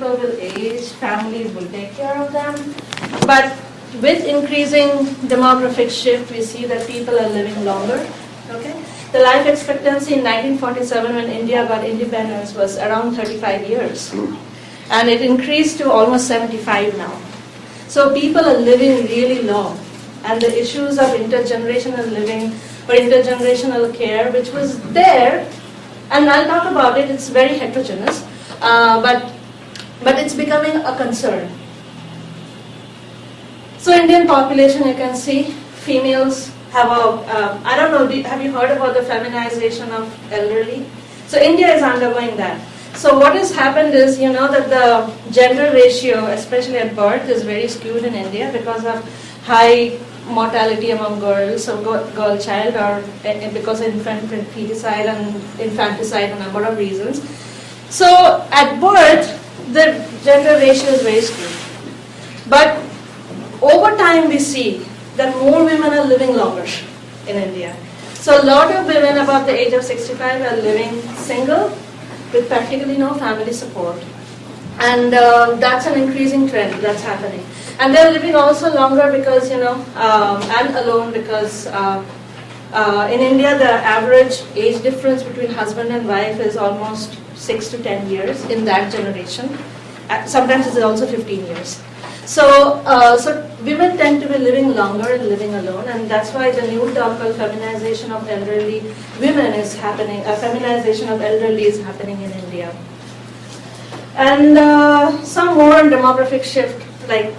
people will age, families will take care of them. But with increasing demographic shift, we see that people are living longer. Okay? The life expectancy in 1947 when India got independence was around 35 years. And it increased to almost 75 now. So people are living really long. And the issues of intergenerational living or intergenerational care, which was there, and I'll talk about it, it's very heterogeneous, but it's becoming a concern. So Indian population, you can see, females have I don't know, have you heard about the feminization of elderly? So India is undergoing that. So what has happened is, you know, that the gender ratio, especially at birth, is very skewed in India because of high mortality among girls, so girl child, or because of infanticide and a number of reasons. So at birth, the gender ratio is very skewed. But over time we see that more women are living longer in India. So a lot of women above the age of 65 are living single with practically no family support. And that's an increasing trend that's happening. And they're living also longer because, you know, and alone because in India the average age difference between husband and wife is almost 6 to 10 years in that generation. Sometimes it's also 15 years. So women tend to be living longer and living alone, and that's why the new term called feminization of elderly women is happening. Feminization of elderly is happening in India. And some more on demographic shift, like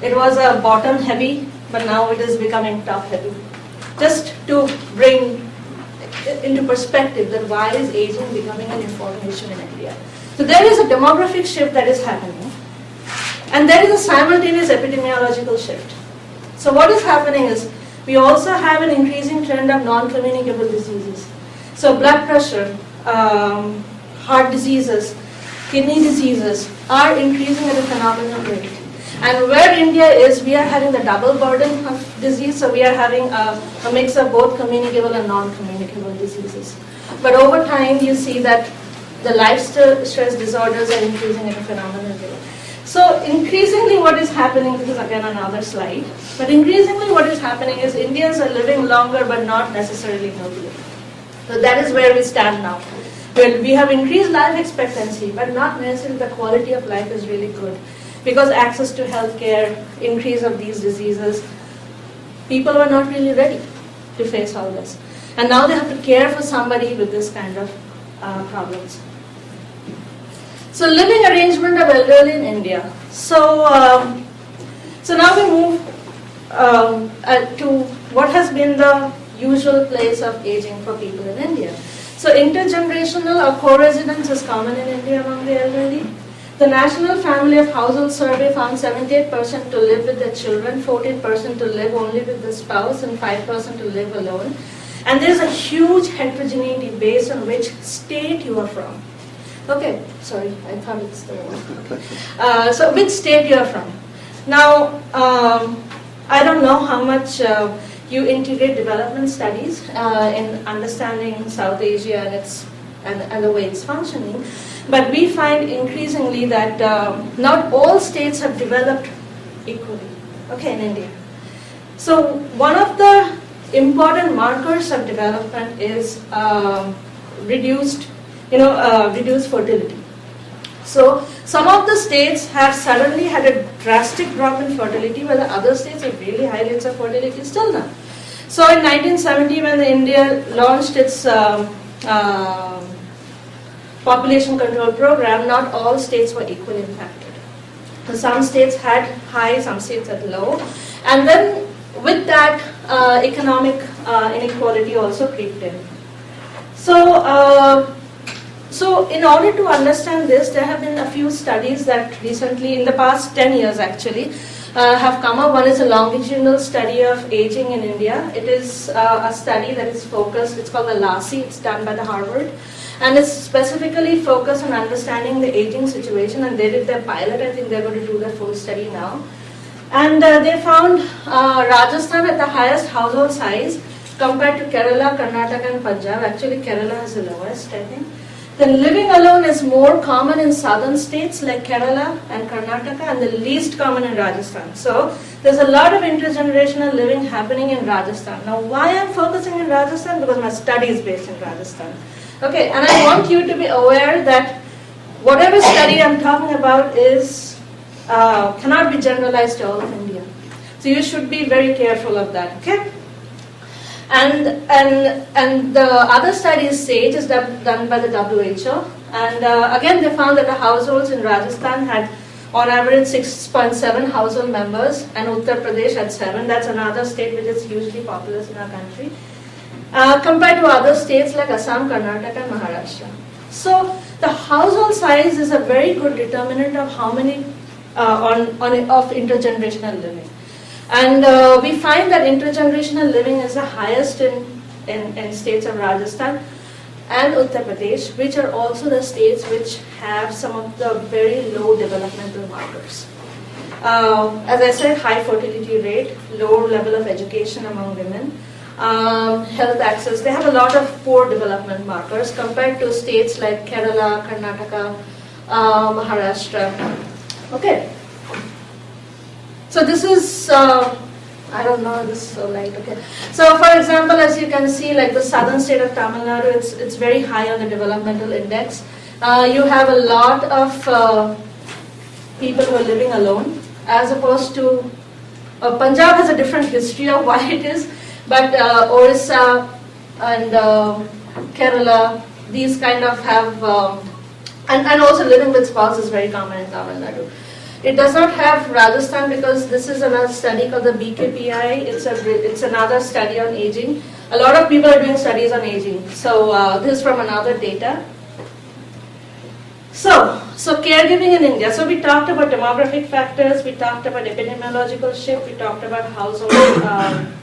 it was a bottom heavy, but now it is becoming top heavy. Just to bring into perspective that why is aging becoming an information in India. So there is a demographic shift that is happening. And there is a simultaneous epidemiological shift. So what is happening is, we also have an increasing trend of non-communicable diseases. So blood pressure, heart diseases, kidney diseases are increasing at a phenomenal rate. And where India is, we are having the double burden of disease, so we are having a mix of both communicable and non-communicable diseases. But over time, you see that the life stress disorders are increasing at a phenomenal rate. So increasingly what is happening, this is again another slide, but increasingly what is happening is Indians are living longer but not necessarily healthier. So that is where we stand now. Well, we have increased life expectancy, but not necessarily the quality of life is really good. Because access to healthcare, increase of these diseases, people were not really ready to face all this. And now they have to care for somebody with this kind of problems. So living arrangement of elderly in India. So now we move to what has been the usual place of aging for people in India. So intergenerational or co-residence is common in India among the elderly. The National Family of Household Survey found 78% to live with their children, 14% to live only with the spouse, and 5% to live alone. And there's a huge heterogeneity based on which state you are from. Okay, sorry, I thought it's the one. So which state you are from. Now, I don't know how much you integrate development studies in understanding South Asia and the way it's functioning, but we find increasingly that not all states have developed equally, okay, in India. So one of the important markers of development is reduced fertility. So some of the states have suddenly had a drastic drop in fertility, while the other states have really high rates of fertility still now. So in 1970, when India launched its population control program, not all states were equally impacted. So some states had high, some states had low, and then with that, economic inequality also crept in. So in order to understand this, there have been a few studies that recently, in the past 10 years actually, have come up. One is a longitudinal study of aging in India. It is a study that is focused, it's called the LASI, it's done by the Harvard. And it's specifically focused on understanding the aging situation, and they did their pilot. I think they're going to do their full study now. And they found Rajasthan at the highest household size compared to Kerala, Karnataka and Punjab. Actually Kerala has the lowest, I think. Then living alone is more common in southern states like Kerala and Karnataka, and the least common in Rajasthan. So there's a lot of intergenerational living happening in Rajasthan. Now why I'm focusing in Rajasthan? Because my study is based in Rajasthan. Okay, and I want you to be aware that whatever study I'm talking about is cannot be generalized to all of India. So you should be very careful of that, okay? And the other studies say it is done by the WHO, and again they found that the households in Rajasthan had on average 6.7 household members, and Uttar Pradesh had 7. That's another state which is hugely populous in our country, compared to other states like Assam, Karnataka, and Maharashtra. So the household size is a very good determinant of how many of intergenerational living. And we find that intergenerational living is the highest in states of Rajasthan and Uttar Pradesh, which are also the states which have some of the very low developmental markers. As I said, high fertility rate, low level of education among women, health access. They have a lot of poor development markers compared to states like Kerala, Karnataka, Maharashtra. Okay. So this is, I don't know, this is so light, okay. So for example, as you can see, like the southern state of Tamil Nadu, it's very high on the developmental index. You have a lot of people who are living alone, as opposed to, Punjab has a different history of why it is, but Orissa and Kerala, these kind of have, and also living with spouse is very common in Tamil Nadu. It does not have Rajasthan because this is another study called the BKPI. It's another study on aging. A lot of people are doing studies on aging. So this is from another data. So caregiving in India. So we talked about demographic factors, we talked about epidemiological shift, we talked about household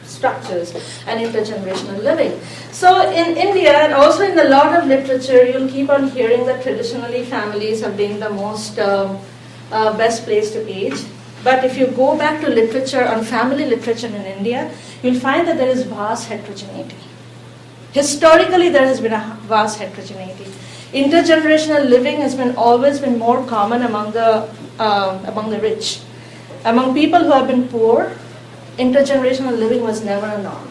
structures and intergenerational living. So in India and also in a lot of literature, you'll keep on hearing that traditionally families have been the most best place to age. But if you go back to literature, on family literature in India, you'll find that there is vast heterogeneity. Historically, there has been a vast heterogeneity. Intergenerational living has always been more common among the rich. Among people who have been poor, intergenerational living was never a norm.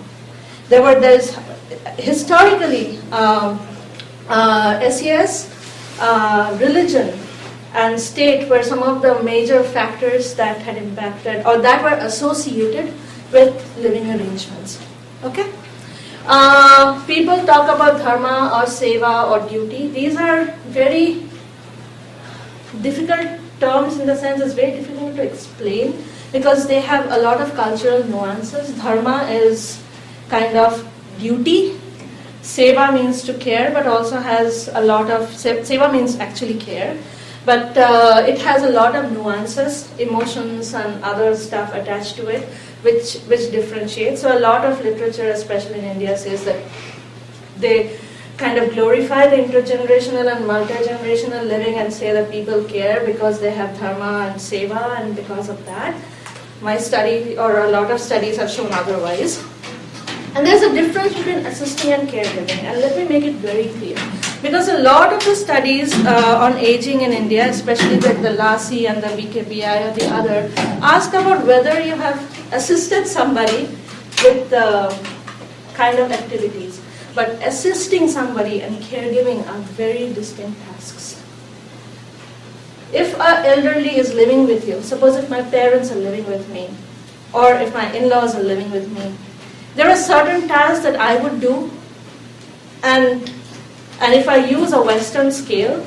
There's historically SES, religion, and state were some of the major factors that had impacted or that were associated with living arrangements. Okay? People talk about dharma or seva or duty. These are very difficult terms in the sense it's very difficult to explain because they have a lot of cultural nuances. Dharma is kind of duty. Seva means to care, but also has a lot of, seva means actually care. But it has a lot of nuances, emotions and other stuff attached to it, which differentiate. So a lot of literature, especially in India, says that they kind of glorify the intergenerational and multi-generational living and say that people care because they have dharma and seva, and because of that. My study, or a lot of studies have shown otherwise. And there's a difference between assisting and caregiving, and let me make it very clear. Because a lot of the studies on aging in India, especially the LASI and the BKPI or the other, ask about whether you have assisted somebody with kind of activities. But assisting somebody and caregiving are very distinct tasks. If an elderly is living with you, suppose if my parents are living with me, or if my in-laws are living with me, there are certain tasks that I would do, and if I use a Western scale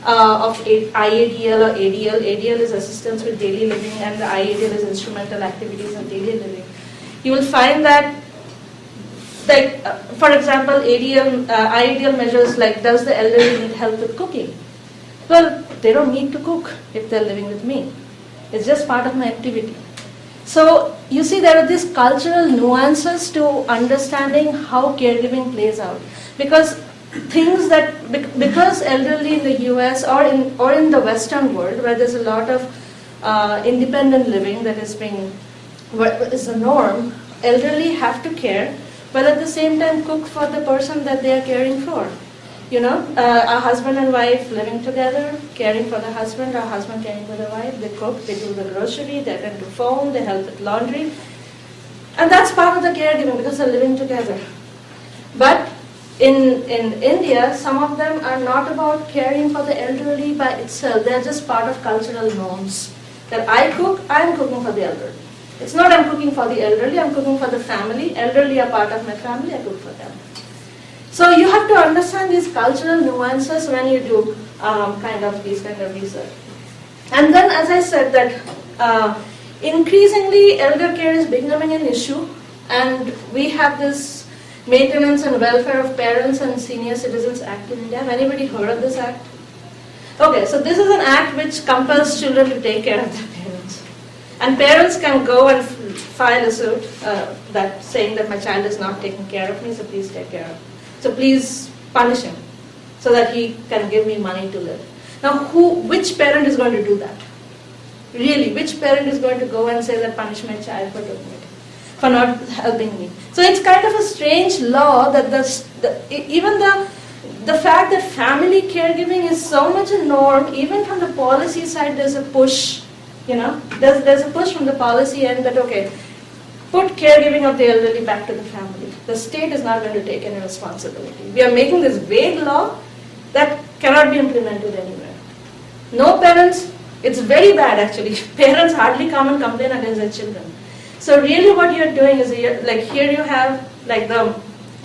of IADL or ADL, ADL is assistance with daily living and the IADL is instrumental activities of daily living, you will find that, like, for example, IADL measures like, does the elderly need help with cooking? Well, they don't need to cook if they're living with me. It's just part of my activity. So you see there are these cultural nuances to understanding how caregiving plays out. Because things that, because elderly in the US or in the Western world where there's a lot of independent living that is the norm, elderly have to care, but at the same time cook for the person that they are caring for. A husband and wife living together, caring for the husband, or husband caring for the wife. They cook, they do the grocery, they attend to phone, they help with laundry. And that's part of the caregiving because they're living together. But in India, some of them are not about caring for the elderly by itself. They're just part of cultural norms. That I cook, I'm cooking for the elderly. It's not I'm cooking for the elderly, I'm cooking for the family. Elderly are part of my family, I cook for them. So you have to understand these cultural nuances when you do these kind of research. And then, as I said, that increasingly elder care is becoming an issue, and we have this Maintenance and Welfare of Parents and Senior Citizens Act in India. Have anybody heard of this act? Okay, so this is an act which compels children to take care of their parents. And parents can go and file a suit that saying that my child is not taking care of me, so please take care of him. So please punish him so that he can give me money to live. Now, which parent is going to do that? Really, which parent is going to go and say that punish my child for doing it, for not helping me? So it's kind of a strange law that even the fact that family caregiving is so much a norm, even from the policy side, there's a push. There's a push from the policy end that put caregiving of the elderly back to the family. The state is not going to take any responsibility. We are making this vague law that cannot be implemented anywhere. No parents, it's very bad actually. Parents hardly come and complain against their children. So really what you're doing is, here you have the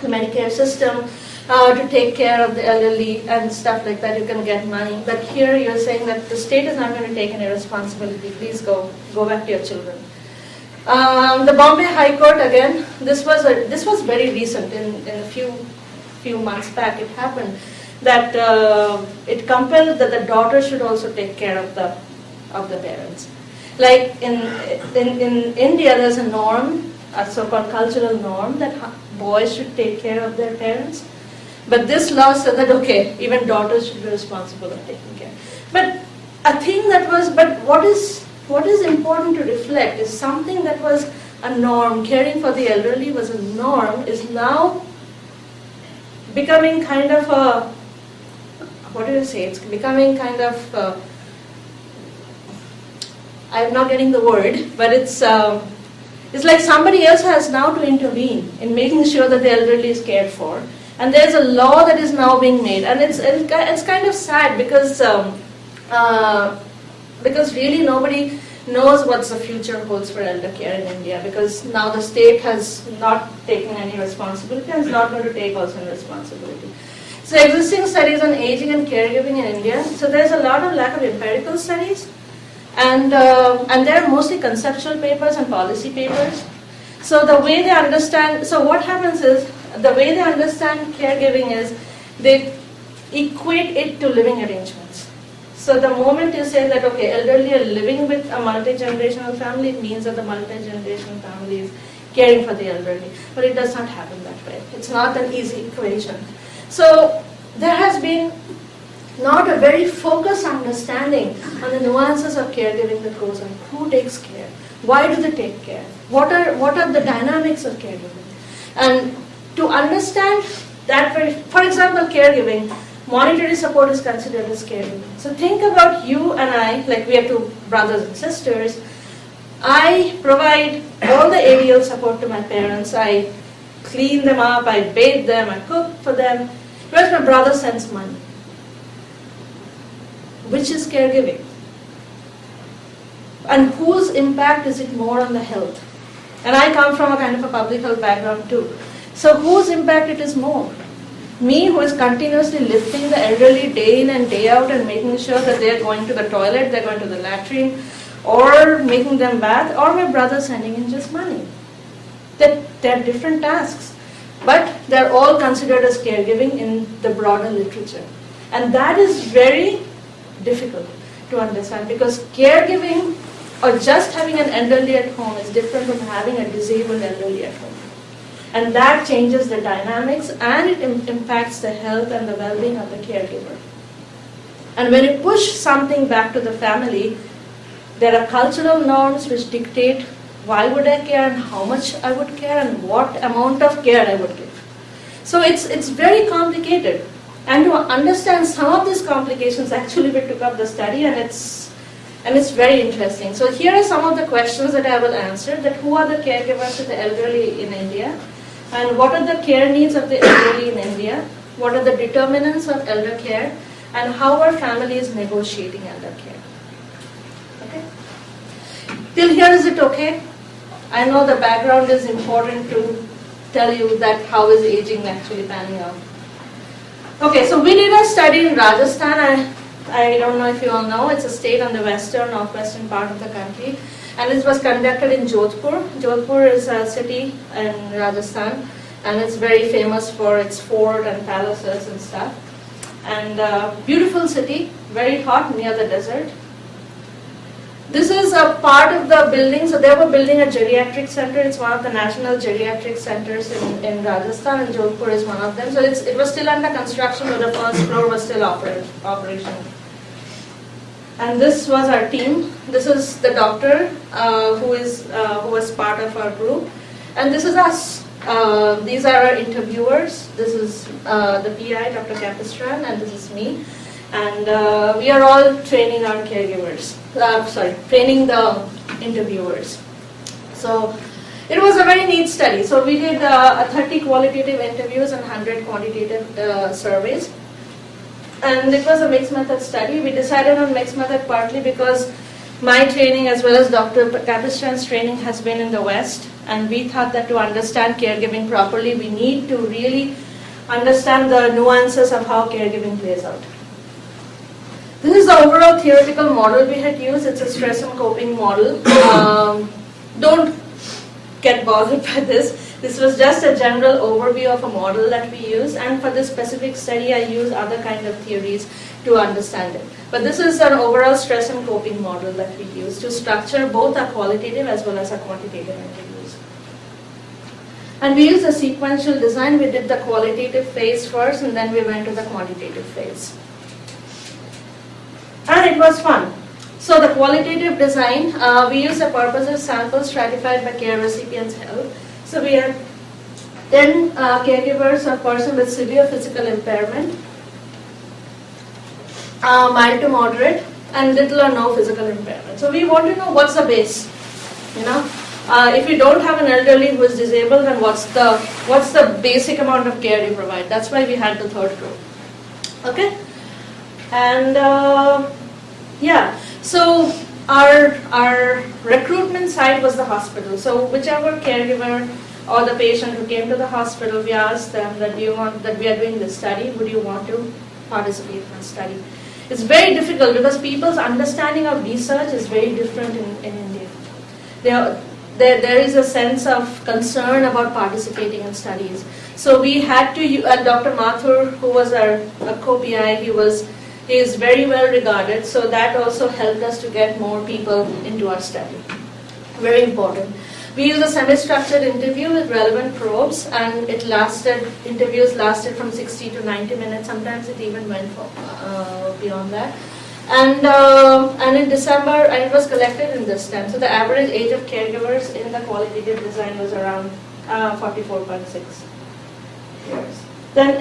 Medicare system to take care of the elderly and stuff like that. You can get money. But here you're saying that the state is not going to take any responsibility. Please go back to your children. The Bombay High Court, again, this was very recent. In a few months back, it happened that it compelled that the daughter should also take care of the parents. Like in India, there's a norm, a so-called cultural norm, that boys should take care of their parents. But this law said that even daughters should be responsible for taking care. But what is important to reflect is something that was a norm, caring for the elderly was a norm, is now becoming kind of a, it's becoming kind of, I'm not getting the word, but it's like somebody else has now to intervene in making sure that the elderly is cared for. And there's a law that is now being made. And it's kind of sad because really nobody knows what the future holds for elder care in India, because now the state has not taken any responsibility and is not going to take also any responsibility. So existing studies on aging and caregiving in India, so there's a lot of lack of empirical studies, and they're mostly conceptual papers and policy papers. So the way they understand, so what happens is, the way they understand caregiving is they equate it to living arrangements. So the moment you say that, elderly are living with a multi-generational family, it means that the multi-generational family is caring for the elderly. But it does not happen that way. It's not an easy equation. So there has been not a very focused understanding on the nuances of caregiving that goes on. Who takes care? Why do they take care? What are the dynamics of caregiving? And to understand that, for example, caregiving, monetary support is considered as caregiving. So think about you and I, like we are two brothers and sisters. I provide all the aerial support to my parents. I clean them up, I bathe them, I cook for them. Whereas my brother sends money. Which is caregiving? And whose impact is it more on the health? And I come from a kind of a public health background too. So whose impact it is more? Me, who is continuously lifting the elderly day in and day out and making sure that they are going to the toilet, they're going to the latrine, or making them bath, or my brother sending in just money. They're different tasks, but they're all considered as caregiving in the broader literature. And that is very difficult to understand, because caregiving or just having an elderly at home is different from having a disabled elderly at home. And that changes the dynamics, and it impacts the health and the well-being of the caregiver. And when you push something back to the family, there are cultural norms which dictate why would I care and how much I would care and what amount of care I would give. So it's very complicated. And to understand some of these complications, actually we took up the study, and it's very interesting. So here are some of the questions that I will answer, that who are the caregivers of the elderly in India, and what are the care needs of the elderly in India, what are the determinants of elder care, and how are families negotiating elder care. Okay? Till here is it okay? I know the background is important to tell you that how is aging actually panning out. Okay, so we did a study in Rajasthan. I don't know if you all know, it's a state on the northwestern part of the country, and it was conducted in Jodhpur. Jodhpur is a city in Rajasthan, and it's very famous for its fort and palaces and stuff. And beautiful city, very hot near the desert. This is a part of the building. So they were building a geriatric center. It's one of the national geriatric centers in Rajasthan, and Jodhpur is one of them. So it was still under construction, but the first floor was still operational. And this was our team. This is the doctor who was part of our group, and this is us. These are our interviewers. This is the PI, Dr. Capistran, and this is me. And we are all training our caregivers. Training the interviewers. So it was a very neat study. So we did 30 qualitative interviews and 100 quantitative surveys. And it was a mixed method study. We decided on mixed method partly because my training as well as Dr. Capistran's training has been in the West. And we thought that to understand caregiving properly, we need to really understand the nuances of how caregiving plays out. This is the overall theoretical model we had used. It's a stress and coping model. Don't get bothered by this. This was just a general overview of a model that we use, and for this specific study I use other kind of theories to understand it. But this is an overall stress and coping model that we use to structure both our qualitative as well as our quantitative interviews. And we used a sequential design. We did the qualitative phase first, and then we went to the quantitative phase. And it was fun. So the qualitative design, we used a purposive sample stratified by care recipients' health. So we had 10 caregivers of person with severe physical impairment, mild to moderate, and little or no physical impairment. So we want to know what's the base. If you don't have an elderly who is disabled, then what's the basic amount of care you provide? That's why we had the third group. Okay. And so our recruitment side was the hospital. So whichever caregiver or the patient who came to the hospital, we asked them that we are doing this study, would you want to participate in the study? It's very difficult because people's understanding of research is very different in India. There is a sense of concern about participating in studies. So we had to, Dr. Mathur, who was our co-PI, he is very well regarded, so that also helped us to get more people into our study. Very important. We used a semi-structured interview with relevant probes, and interviews lasted from 60 to 90 minutes, sometimes it even went beyond that. And in December, and it was collected in this time, so the average age of caregivers in the qualitative design was around 44.6 years. Then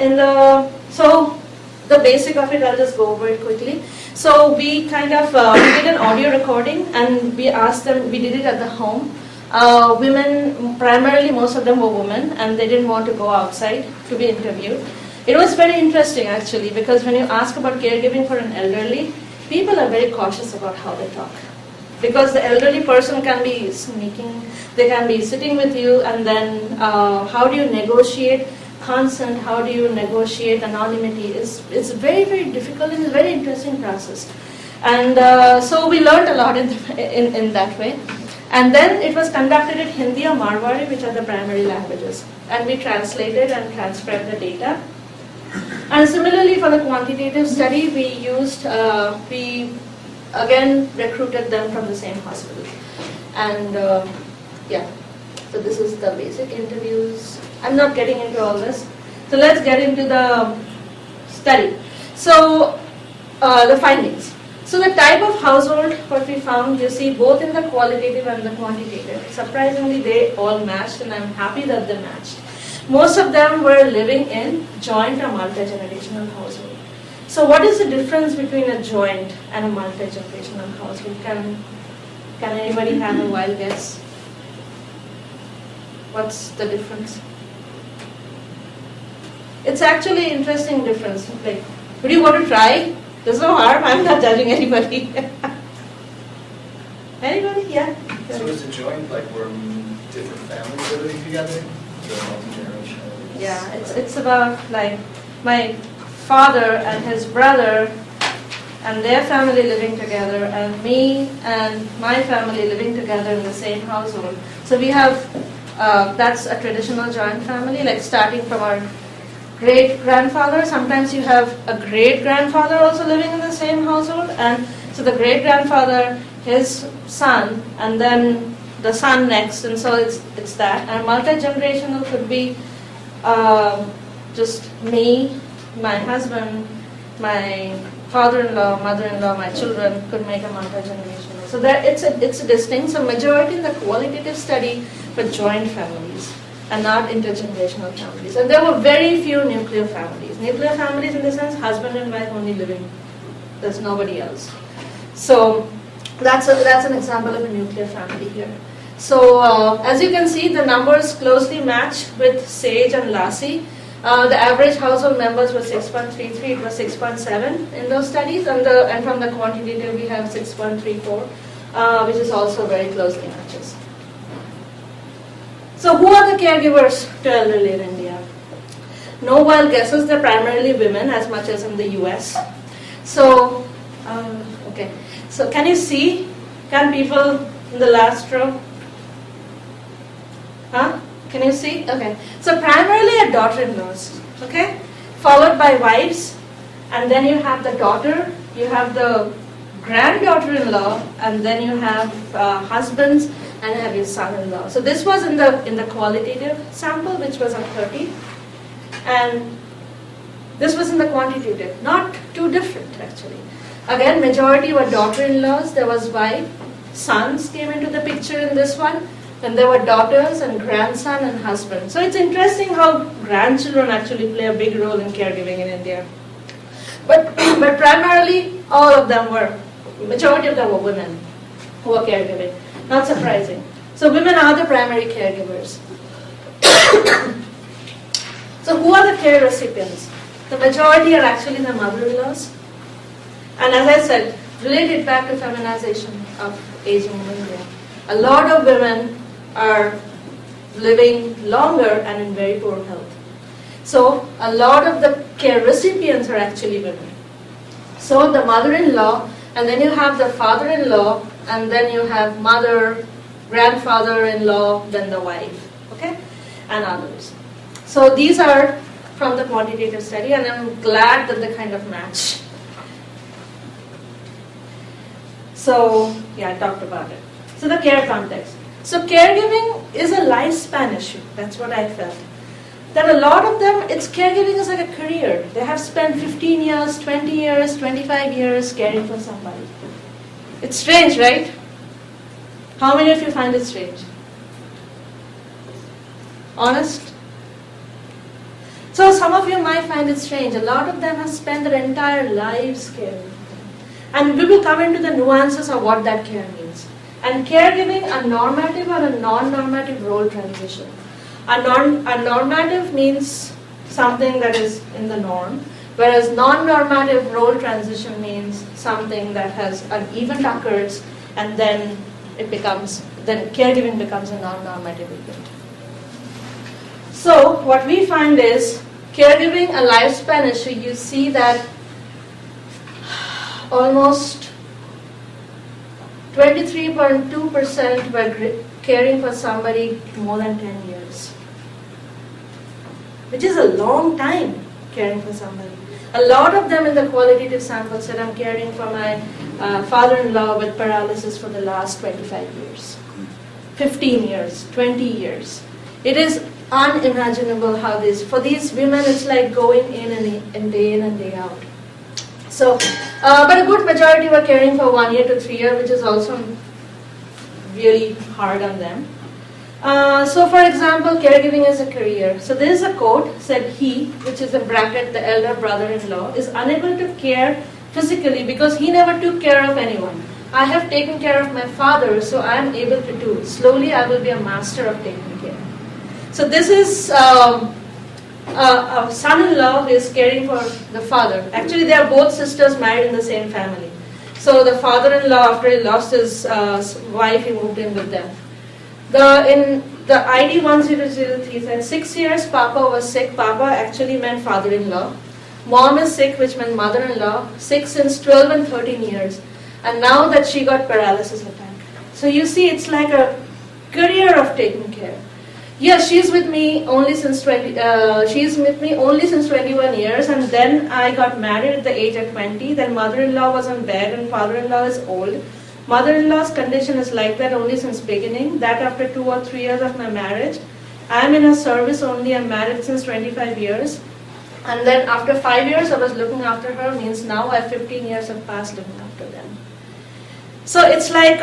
the basic of it, I'll just go over it quickly. So we kind of we did an audio recording, and we asked them, we did it at the home. Women, primarily most of them were women, and they didn't want to go outside to be interviewed. It was very interesting actually, because when you ask about caregiving for an elderly, people are very cautious about how they talk. Because the elderly person can be sneaking, they can be sitting with you, and then how do you negotiate consent, how do you negotiate anonymity? It's very, very difficult, and it's a very interesting process. And so we learned a lot in that way. And then it was conducted in Hindi or Marwari, which are the primary languages. And we translated and transcribed the data. And similarly for the quantitative study, we again recruited them from the same hospital. And so this is the basic interviews. I'm not getting into all this. So let's get into the study. So the findings. So the type of household, what we found, you see both in the qualitative and the quantitative. Surprisingly, they all matched, and I'm happy that they matched. Most of them were living in joint or multi-generational household. So what is the difference between a joint and a multi-generational household? Can anybody have a wild guess? What's the difference? It's actually an interesting difference. Like, would you want to try? There's no harm. I'm not judging anybody. Anybody? Yeah. So is a joint like where different families are living together? So multi-generational? Yeah, it's about like my father and his brother and their family living together, and me and my family living together in the same household. So we have, that's a traditional joint family, like starting from our great-grandfather. Sometimes you have a great-grandfather also living in the same household, and so the great-grandfather, his son, and then the son next, and so it's that. And multi-generational could be just me, my husband, my father-in-law, mother-in-law, my children could make a multi-generational. So that it's a distinct. So majority in the qualitative study for joint families and not intergenerational families. And there were very few nuclear families. Nuclear families in the sense husband and wife only living. There's nobody else. So that's an example of a nuclear family here. So as you can see, the numbers closely match with Sage and Lassie. The average household members were 6.33, it was 6.7 in those studies, and from the quantitative we have 6.34, which is also very closely matches. So who are the caregivers to elderly in India? No wild guesses, they're primarily women as much as in the US. So, okay, so can you see, can people in the last row? Huh? Can you see? Okay. So primarily a daughter-in-laws, okay? Followed by wives, and then you have the daughter, you have the granddaughter-in-law, and then you have husbands, and you have your son-in-law. So this was in the qualitative sample, which was on 30, and this was in the quantitative. Not too different actually. Again, majority were daughter-in-laws. There was wife, sons came into the picture in this one. And there were daughters and grandson and husband. So it's interesting how grandchildren actually play a big role in caregiving in India. But primarily, all of them were, majority of them were women who were caregiving. Not surprising. So women are the primary caregivers. So who are the care recipients? The majority are actually the mother-in-laws. And as I said, related back to feminization of aging in India. A lot of women are living longer and in very poor health. So a lot of the care recipients are actually women. So the mother-in-law, and then you have the father-in-law, and then you have mother, grandfather-in-law, then the wife, okay, and others. So these are from the quantitative study, and I'm glad that they kind of match. So yeah, I talked about it. So the care context. So caregiving is a lifespan issue. That's what I felt. That a lot of them, caregiving is like a career. They have spent 15 years, 20 years, 25 years caring for somebody. It's strange, right? How many of you find it strange? Honest? So some of you might find it strange. A lot of them have spent their entire lives caring. And we will come into the nuances of what that care means. And caregiving, a normative or a non-normative role transition. A normative means something that is in the norm, whereas non-normative role transition means something that has an event occurs, and then caregiving becomes a non-normative event. So what we find is, caregiving, a lifespan issue, you see that almost 23.2% were caring for somebody more than 10 years, which is a long time caring for somebody. A lot of them in the qualitative sample said, I'm caring for my father-in-law with paralysis for the last 25 years, 15 years, 20 years. It is unimaginable how for these women, it's like going in and day in and day out. So, but a good majority were caring for 1 year to 3 years, which is also really hard on them. So for example, caregiving is a career. So there is a quote, said he, which is in bracket the elder brother-in-law, is unable to care physically because he never took care of anyone. I have taken care of my father, so I am able to do it. Slowly I will be a master of taking care. So this is a son-in-law who is caring for the father. Actually, they are both sisters married in the same family. So the father-in-law, after he lost his wife, he moved in with them. In the ID 1003 said 6 years Papa was sick. Papa actually meant father-in-law. Mom is sick, which meant mother-in-law. Sick since 12 and 13 years. And now that she got paralysis attack. So you see, it's like a career of taking care. Yes, she's with me only since 21 years, and then I got married at the age of 20. Then mother-in-law was on bed and father-in-law is old. Mother-in-law's condition is like that only since beginning. That after 2 or 3 years of my marriage. I'm in a service only. I'm married since 25 years. And then after 5 years I was looking after her, means now I have 15 years of past looking after them. So it's like,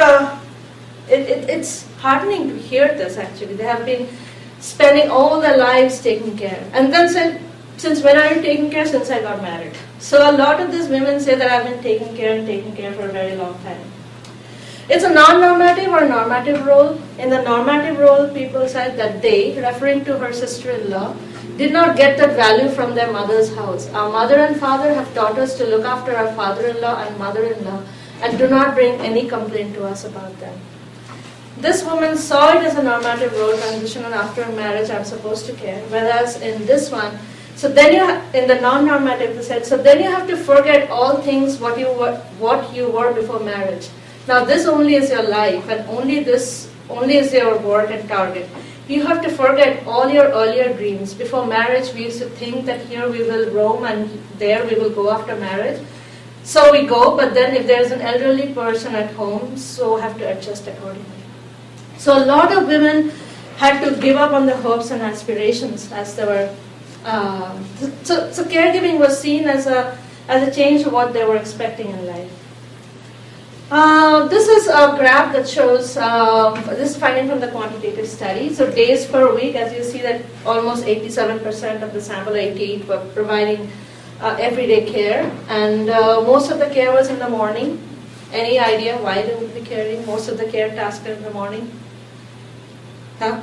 it's heartening to hear this actually. They have been spending all their lives taking care. And then said, since when are you taking care? Since I got married. So a lot of these women say that I've been taking care for a very long time. It's a non-normative or normative role. In the normative role, people said that they, referring to her sister-in-law, did not get that value from their mother's house. Our mother and father have taught us to look after our father-in-law and mother-in-law and do not bring any complaint to us about them. This woman saw it as a normative role transition, and after marriage I'm supposed to care. Whereas in this one, so then in the non-normative, they said, so then you have to forget all things what you were before marriage. Now this only is your life, and only is your work and target. You have to forget all your earlier dreams. Before marriage, we used to think that here we will roam and there we will go after marriage. So we go, but then if there is an elderly person at home, so have to adjust accordingly. So a lot of women had to give up on their hopes and aspirations as they were. So caregiving was seen as a change to what they were expecting in life. This is a graph that shows, this is finding from the quantitative study. So days per week, as you see that almost 87% of the sample, 88, were providing everyday care. And most of the care was in the morning. Any idea why they would be caring? Most of the care tasks are in the morning. Huh?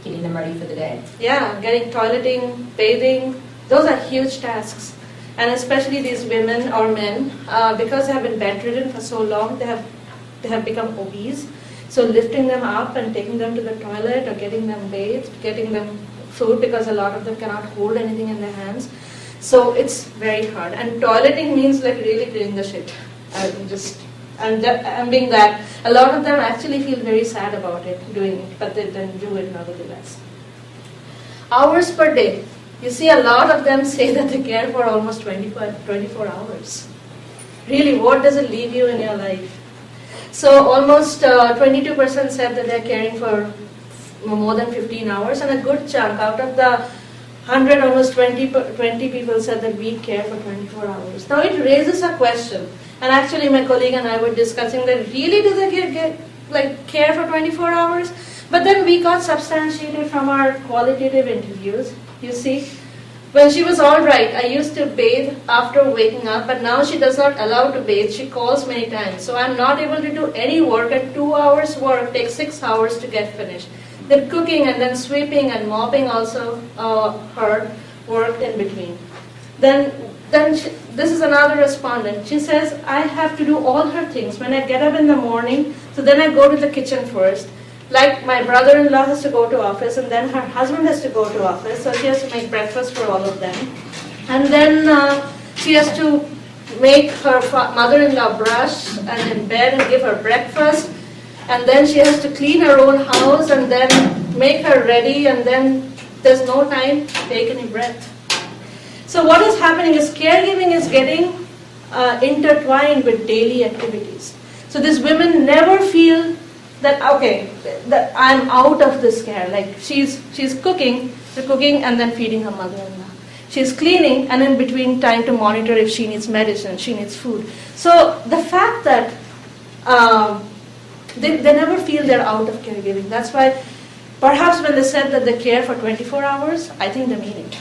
Getting them ready for the day. Yeah, getting toileting, bathing, those are huge tasks. And especially these women or men, because they have been bedridden for so long, they have become obese. So lifting them up and taking them to the toilet or getting them bathed, getting them food, because a lot of them cannot hold anything in their hands. So it's very hard. And toileting means like really cleaning the shit. And being that, a lot of them actually feel very sad about it, doing it, but they then do it nevertheless. Hours per day. You see, a lot of them say that they care for almost 24 hours. Really, what does it leave you in your life? So almost 22% said that they're caring for more than 15 hours, and a good chunk out of the 100, almost 20 people said that we care for 24 hours. Now it raises a question, and actually my colleague and I were discussing that really do they care for 24 hours? But then we got substantiated from our qualitative interviews. You see, when she was all right, I used to bathe after waking up, but now she does not allow to bathe. She calls many times. So I'm not able to do any work, and 2 hours work takes 6 hours to get finished. Then cooking and then sweeping and mopping also her work in between. Then this is another respondent. She says, I have to do all her things. When I get up in the morning, so then I go to the kitchen first. Like my brother-in-law has to go to office, and then her husband has to go to office, so she has to make breakfast for all of them. And then she has to make her mother-in-law brush and in bed and give her breakfast. And then she has to clean her own house and then make her ready, and then there's no time to take any breath. So what is happening is caregiving is getting intertwined with daily activities. So these women never feel that, okay, that I'm out of this care. Like she's cooking and then feeding her mother-in-law. She's cleaning and in between time to monitor if she needs medicine, she needs food. So the fact that they never feel they're out of caregiving. That's why perhaps when they said that they care for 24 hours, I think they mean it.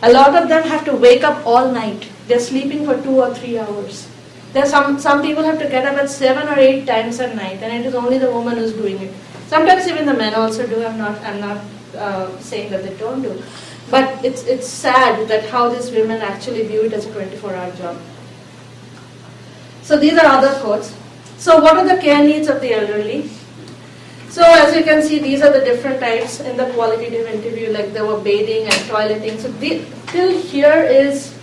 A lot of them have to wake up all night. They're sleeping for 2 or 3 hours. There's some people have to get up at 7 or 8 times at night, and it is only the woman who's doing it. Sometimes even the men also do. I'm not saying that they don't do. But it's sad that how these women actually view it as a 24-hour job. So these are other quotes. So what are the care needs of the elderly? So as you can see, these are the different types in the qualitative interview, like there were bathing and toileting. So till here is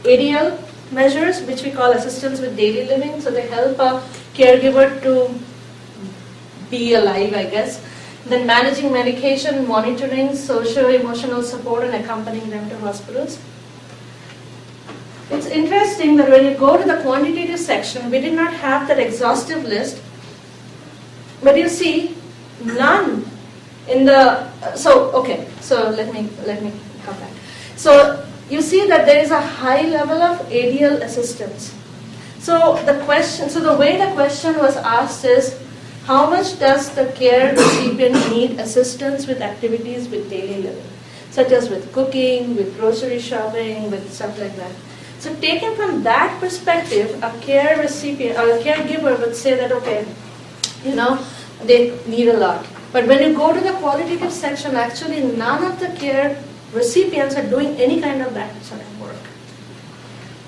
ADL measures, which we call assistance with daily living. So they help a caregiver to be alive, I guess. Then managing medication, monitoring, socio-emotional support, and accompanying them to hospitals. It's interesting that when you go to the quantitative section, we did not have that exhaustive list. But you see, none in the, so let me come back. So you see that there is a high level of ADL assistance. So the way the question was asked is, how much does the care recipient need assistance with activities with daily living, such as with cooking, with grocery shopping, with stuff like that. So taken from that perspective, a care recipient or a caregiver would say that, okay, they need a lot. But when you go to the qualitative section, actually none of the care recipients are doing any kind of that sort of work.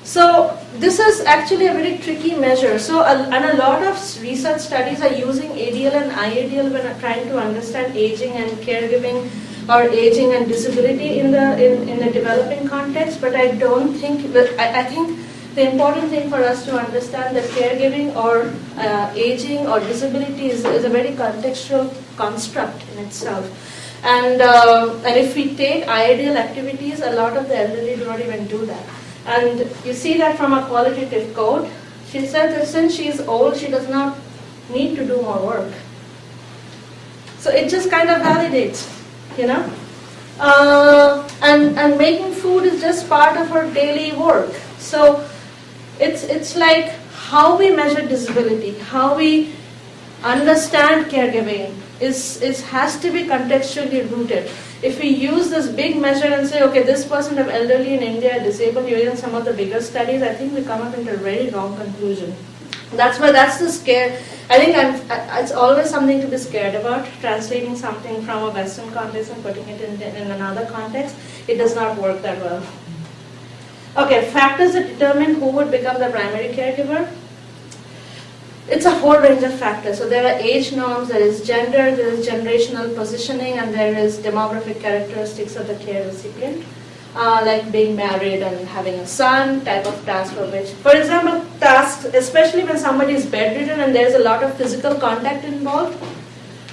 So this is actually a very tricky measure. So and a lot of research studies are using ADL and IADL when trying to understand aging and caregiving or aging and disability in the developing context. But I don't think I think the important thing for us to understand that caregiving or aging or disability is a very contextual construct in itself. And if we take IADL activities, a lot of the elderly do not even do that. And you see that from a qualitative quote. She said that since she is old, she does not need to do more work. So it just kind of validates, and making food is just part of her daily work. So it's like how we measure disability, how we understand caregiving has to be contextually rooted. If we use this big measure and say, okay, this percent of elderly in India are disabled, even some of the bigger studies, I think we come up with a very wrong conclusion. That's the scare. I think it's always something to be scared about, translating something from a Western context and putting it in another context. It does not work that well. Okay, factors that determine who would become the primary caregiver. It's a whole range of factors. So there are age norms, there is gender, there is generational positioning, and there is demographic characteristics of the care recipient, like being married and having a son, type of task for which. For example, tasks, especially when somebody is bedridden and there is a lot of physical contact involved,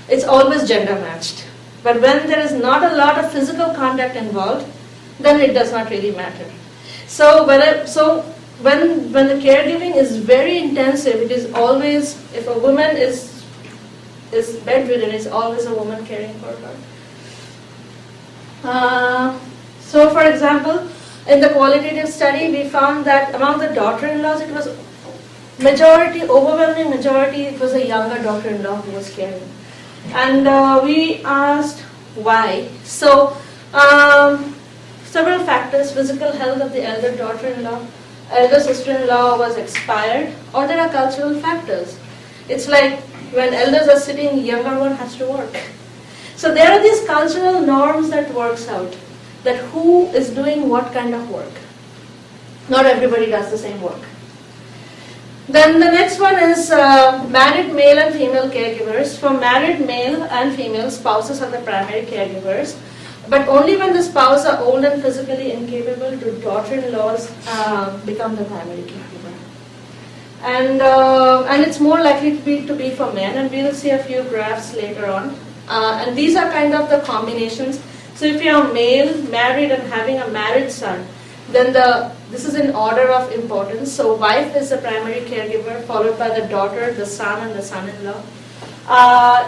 it's always gender matched. But when there is not a lot of physical contact involved, then it does not really matter. So when the caregiving is very intensive, it is always, if a woman is bedridden, it's always a woman caring for her. So for example, in the qualitative study, we found that among the daughter-in-laws, it was overwhelming majority, it was a younger daughter-in-law who was caring. And we asked why. So several factors: physical health of the elder daughter-in-law, elder sister-in-law was expired, or there are cultural factors. It's like when elders are sitting, younger one has to work. So there are these cultural norms that works out, that who is doing what kind of work. Not everybody does the same work. Then the next one is married male and female caregivers. For married male and female, spouses are the primary caregivers. But only when the spouse are old and physically incapable do daughter-in-laws become the primary caregiver. And it's more likely to be for men, and we will see a few graphs later on. And these are kind of the combinations. So if you are male, married and having a married son, then this is in order of importance. So wife is the primary caregiver, followed by the daughter, the son, and the son-in-law.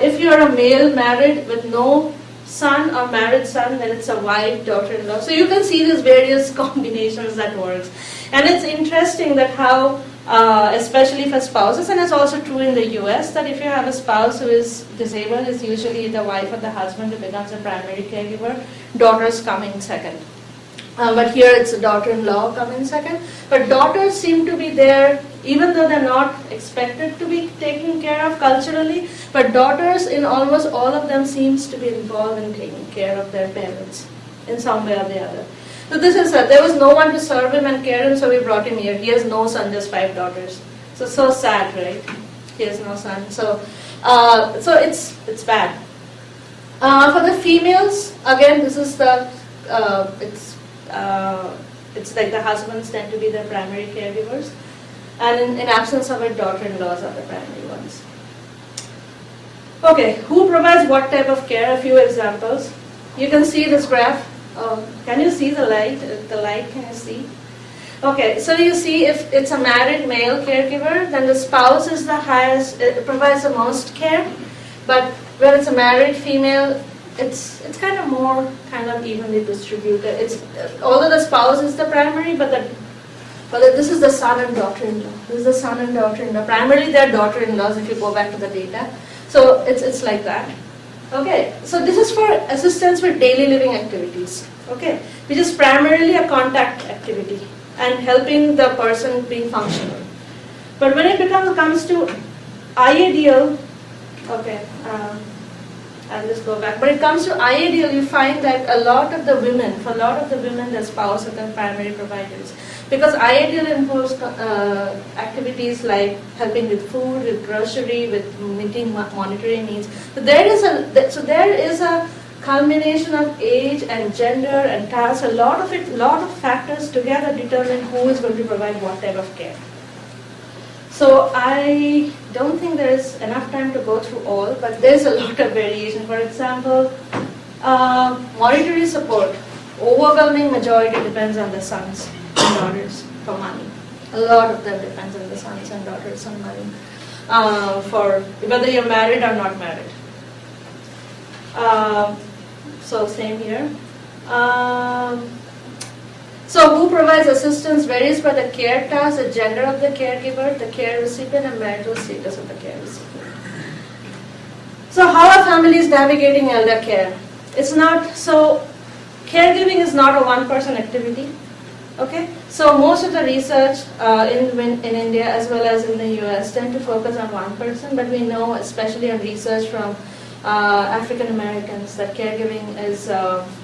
If you are a male married with no son or married son, then it's a wife, daughter-in-law. So you can see these various combinations that works. And it's interesting that how especially for spouses, and it's also true in the US that if you have a spouse who is disabled, it's usually the wife or the husband who becomes a primary caregiver. Daughters come in second. But here it's a daughter-in-law come in second. But daughters seem to be there, even though they're not expected to be taken care of culturally, but daughters in almost all of them seems to be involved in taking care of their parents in some way or the other. So this is there was no one to serve him and care him, so we brought him here. He has no son, just 5 daughters. So sad, right? He has no son. So it's bad. For the females, again, this is the it's like the husbands tend to be the primary caregivers, and in absence of it, daughter-in-laws are the primary ones. Okay, who provides what type of care? A few examples. You can see this graph. Can you see the light? The light, can you see? Okay, so you see if it's a married male caregiver, then the spouse is the highest, it provides the most care, but when it's a married female, it's kind of more evenly distributed. Although the spouse is the primary, but this is the son and daughter-in-law. This is the son and daughter-in-law. Primarily they're daughter-in-laws if you go back to the data. So it's like that. Okay, so this is for assistance with daily living activities. Okay, which is primarily a contact activity and helping the person being functional. But when it comes to IADL, okay, I'll just go back. When it comes to IADL, you find that for a lot of the women, the spouse are the primary providers. Because IADL involves activities like helping with food, with grocery, with meeting monetary needs. So there is a culmination of age and gender and tasks. A lot of factors together determine who is going to provide what type of care. So I don't think there is enough time to go through all, but there's a lot of variation. For example, monetary support. Overwhelming majority depends on the sons and daughters for money. A lot of them depends on the sons and daughters on money for whether you're married or not married. So same here. So who provides assistance varies by the care task, the gender of the caregiver, the care recipient, and marital status of the care recipient. So how are families navigating elder care? Caregiving is not a one-person activity. Okay, so most of the research in India as well as in the US tend to focus on one person, but we know, especially on research from African Americans, that caregiving is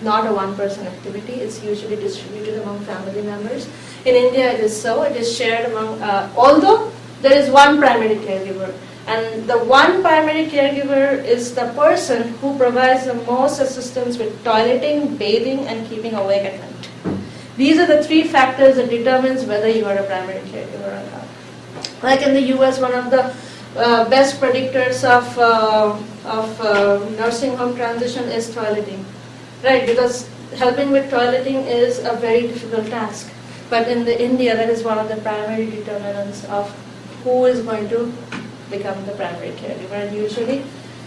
not a one-person activity. It's usually distributed among family members. In India, it is so. It is shared among, although there is one primary caregiver. And the one primary caregiver is the person who provides the most assistance with toileting, bathing, and keeping awake at night. These are the 3 factors that determines whether you are a primary caregiver or not. Like in the US, one of the best predictors of nursing home transition is toileting, right? Because helping with toileting is a very difficult task. But in India, that is one of the primary determinants of who is going to become the primary caregiver. And usually,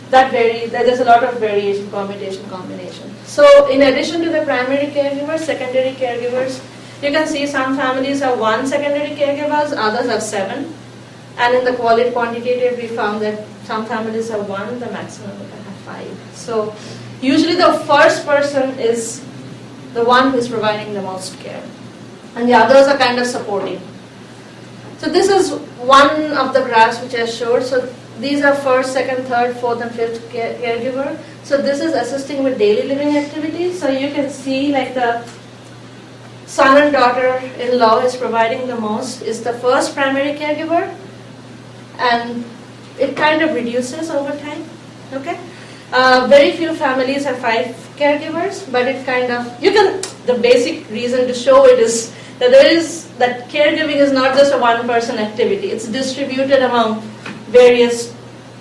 that varies. There's a lot of variation, combination. So, in addition to the primary caregivers, secondary caregivers, you can see some families have 1 secondary caregivers, others have 7. And in the quantitative, we found that some families have 1, the maximum can have 5. So usually the first person is the one who is providing the most care, and the others are kind of supporting. So this is one of the graphs which I showed. So these are first, second, third, fourth, and fifth caregiver. So this is assisting with daily living activities. So you can see like the son and daughter-in-law is providing the most, is the first primary caregiver. And it kind of reduces over time, okay? Very few families have 5 caregivers, but it kind of, the basic reason to show it is that caregiving is not just a one-person activity. It's distributed among various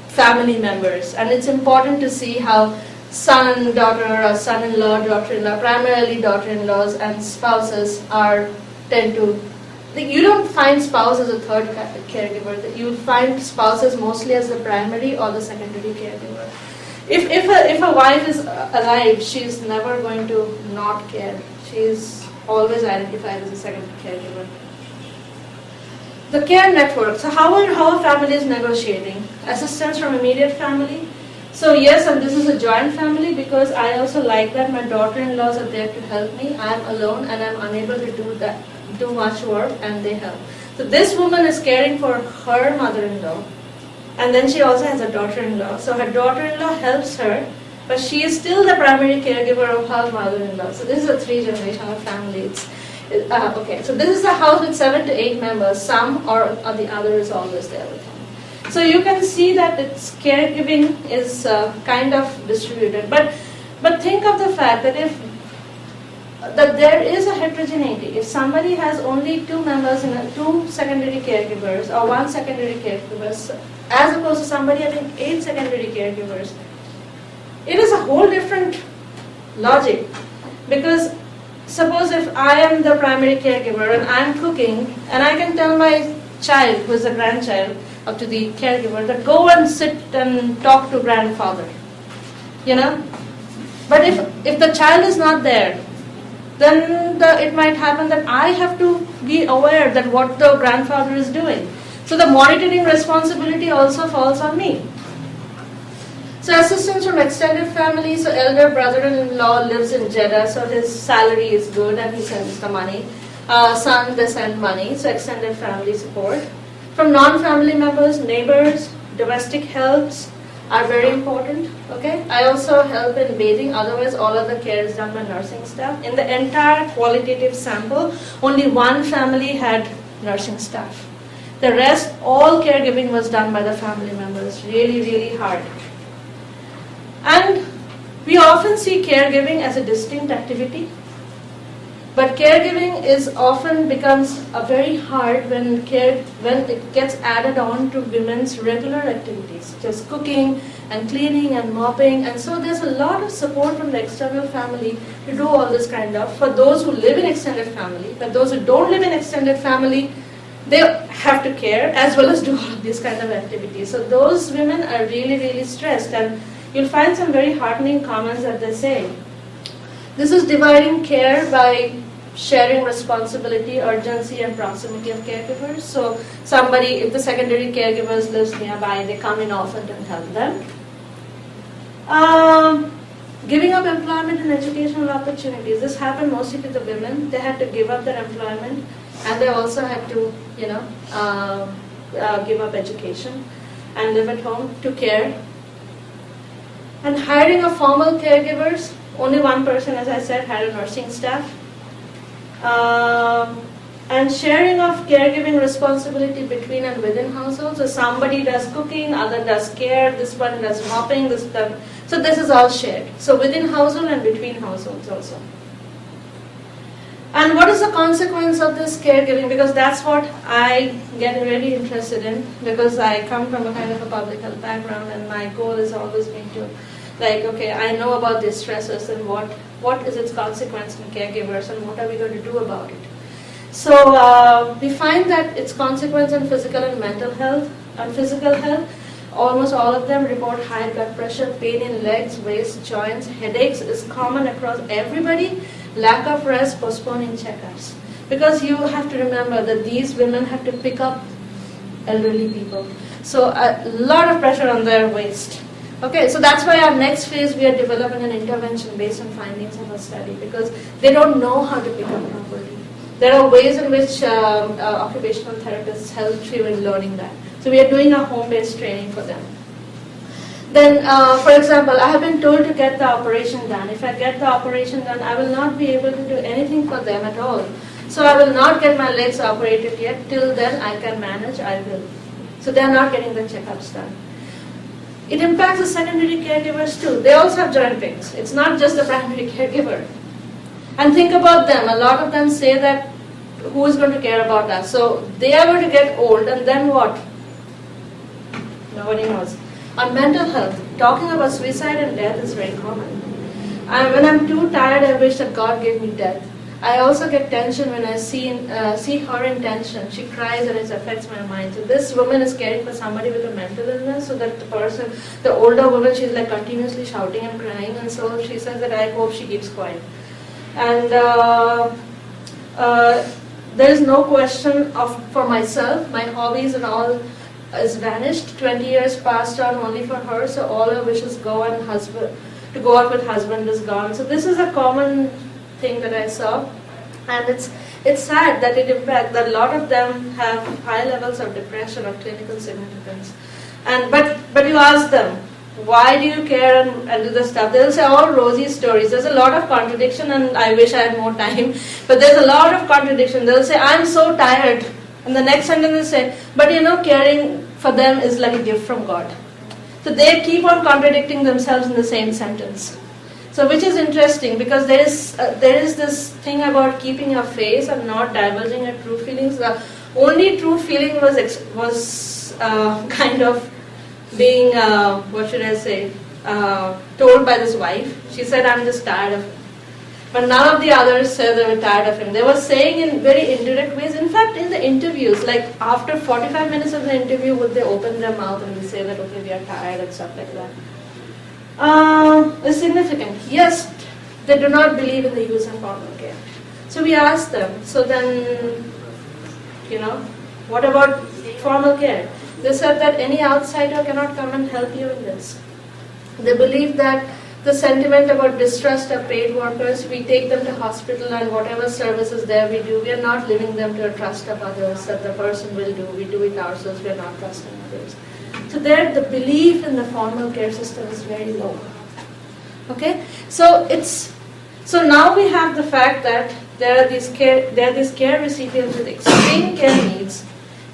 family members. And it's important to see how son and daughter, or son-in-law, daughter-in-law, primarily daughter-in-laws and spouses tend to. You don't find spouse as a third caregiver. You find spouses mostly as the primary or the secondary caregiver. If a wife is alive, she's never going to not care. She's always identified as a secondary caregiver. The care network. So how a family is negotiating? Assistance from immediate family. So yes, and this is a joint family because I also like that my daughter-in-laws are there to help me. I'm alone and I'm unable to do much work, and they help. So this woman is caring for her mother-in-law, and then she also has a daughter-in-law. So her daughter-in-law helps her, but she is still the primary caregiver of her mother-in-law. So this is a 3-generational family. Okay, so this is a house with 7 to 8 members. Some or the other is always there with him. So you can see that its caregiving is kind of distributed. But think of the fact that that there is a heterogeneity. If somebody has only 2 members in 2 secondary caregivers or 1 secondary caregiver, as opposed to somebody having 8 secondary caregivers, it is a whole different logic. Because suppose if I am the primary caregiver and I am cooking, and I can tell my child, who is a grandchild, up to the caregiver, that go and sit and talk to grandfather. But if the child is not there, then it might happen that I have to be aware that what the grandfather is doing. So the monitoring responsibility also falls on me. So assistance from extended family. So elder brother-in-law lives in Jeddah, so his salary is good and he sends the money. Son, they send money, so extended family support. From non-family members, neighbors, domestic helps are very important. Okay, I also help in bathing. Otherwise, all of the care is done by nursing staff. In the entire qualitative sample, only 1 family had nursing staff. The rest, all caregiving was done by the family members. Really, really hard. And we often see caregiving as a distinct activity. But caregiving is often becomes a very hard when it gets added on to women's regular activities, just cooking and cleaning and mopping. And so there's a lot of support from the external family to do all this kind of, for those who live in extended family. But those who don't live in extended family, they have to care as well as do all of these kind of activities. So those women are really, really stressed. And you'll find some very heartening comments that they say. This is dividing care by sharing responsibility, urgency, and proximity of caregivers. So if the secondary caregivers lives nearby, they come in often and help them. Giving up employment and educational opportunities. This happened mostly to the women. They had to give up their employment, and they also had to, give up education and live at home to care. And hiring of formal caregivers. Only 1 person, as I said, had a nursing staff. And sharing of caregiving responsibility between and within households. So somebody does cooking, other does care, this one does mopping, this one. So this is all shared. So within household and between households also. And what is the consequence of this caregiving? Because that's what I get really interested in, because I come from a kind of a public health background, and my goal has always been to okay, I know about these stressors and what is its consequence in caregivers and what are we going to do about it. So we find that its consequence on physical and mental health. On physical health, almost all of them report high blood pressure, pain in legs, waist, joints, headaches is common across everybody, lack of rest, postponing checkups. Because you have to remember that these women have to pick up elderly people. So a lot of pressure on their waist. Okay, so that's why our next phase we are developing an intervention based on findings of a study, because they don't know how to pick up properly. There are ways in which occupational therapists help you in learning that. So we are doing a home-based training for them. Then, for example, I have been told to get the operation done. If I get the operation done, I will not be able to do anything for them at all. So I will not get my legs operated yet. Till then, I can manage, I will. So they are not getting the checkups done. It impacts the secondary caregivers too. They also have joint pains. It's not just the primary caregiver. And think about them. A lot of them say that, who is going to care about us? So they are going to get old, and then what? Nobody knows. On mental health, talking about suicide and death is very common. When I'm too tired, I wish that God gave me death. I also get tension when I see her in tension. She cries and it affects my mind. So this woman is caring for somebody with a mental illness, so that the older woman, she's like continuously shouting and crying, and so she says that I hope she keeps quiet. And there is no question of, for myself, my hobbies and all is vanished. 20 years passed on only for her, so all her wishes to go out with husband is gone. So this is a common thing that I saw, and it's sad that that a lot of them have high levels of depression of clinical significance. And but you ask them, why do you care and do the stuff? They'll say all rosy stories. There's a lot of contradiction, and I wish I had more time, but there's a lot of contradiction. They'll say, I'm so tired. And the next sentence they'll say, but you know, caring for them is like a gift from God. So they keep on contradicting themselves in the same sentence. So which is interesting, because there is this thing about keeping your face and not divulging your true feelings. The only true feeling was kind of being, what should I say, told by this wife. She said, I'm just tired of him. But none of the others said they were tired of him. They were saying in very indirect ways. In fact, in the interviews, like after 45 minutes of the interview, would they open their mouth and they say that, okay, we are tired and stuff like that. Is significant. Yes, they do not believe in the use of formal care. So we asked them, so then, you know, what about formal care? They said that any outsider cannot come and help you in this. They believe that the sentiment about distrust of paid workers, we take them to hospital and whatever services there we do, we are not leaving them to a trust of others that the person will do. We do it ourselves, we are not trusting others. So there, the belief in the formal care system is very low. Okay, so now we have the fact that there are these care recipients with extreme care needs.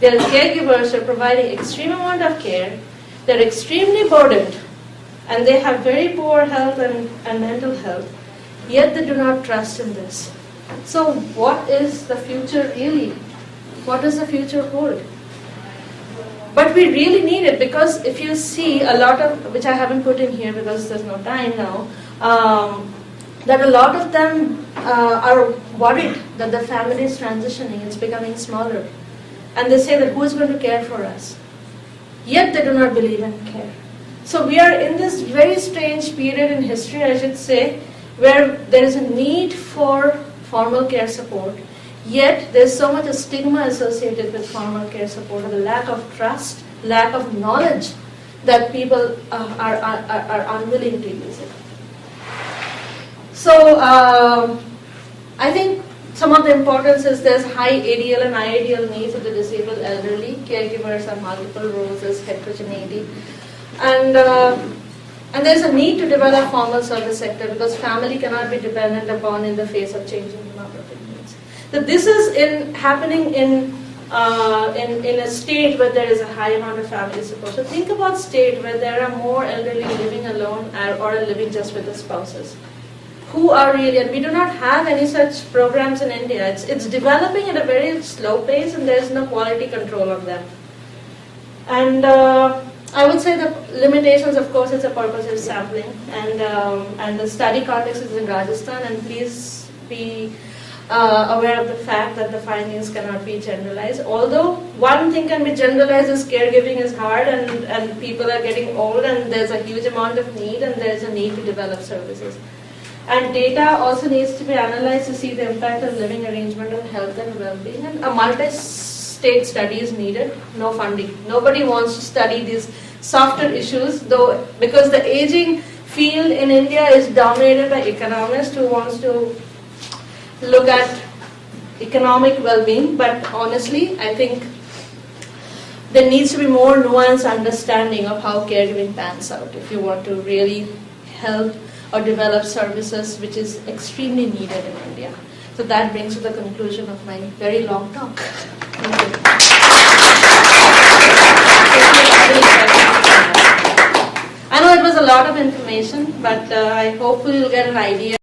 There are caregivers who are providing extreme amount of care. They're extremely burdened, and they have very poor health and mental health. Yet they do not trust in this. So what is the future really? What does the future hold? But we really need it, because if you see a lot of, which I haven't put in here because there's no time now, that a lot of them are worried that the family is transitioning, it's becoming smaller. And they say that who is going to care for us? Yet they do not believe in care. So we are in this very strange period in history, I should say, where there is a need for formal care support. Yet there's so much stigma associated with formal care support, the lack of trust, lack of knowledge, that people are unwilling to use it. So I think some of the importance is there's high ADL and IADL needs of the disabled elderly. Caregivers have multiple roles, there's heterogeneity. And there's a need to develop formal service sector, because family cannot be dependent upon in the face of changing demographic needs. So this is happening in a state where there is a high amount of family support. So think about state where there are more elderly living alone or living just with the spouses. Who are really, and we do not have any such programs in India. It's developing at a very slow pace, and there is no quality control on them. And I would say the limitations, of course, it's a purposive sampling, and the study context is in Rajasthan, and please be aware of the fact that the findings cannot be generalized. Although one thing can be generalized is caregiving is hard, and people are getting old, and there's a huge amount of need, and there's a need to develop services. And data also needs to be analyzed to see the impact of living arrangement on health and well-being. And a multi-state study is needed, no funding. Nobody wants to study these softer issues, though, because the aging field in India is dominated by economists who wants to look at economic well-being. But honestly, I think there needs to be more nuanced understanding of how caregiving pans out if you want to really help or develop services, which is extremely needed in India. So that brings to the conclusion of my very long talk. Thank you. I know it was a lot of information, but I hope you'll get an idea.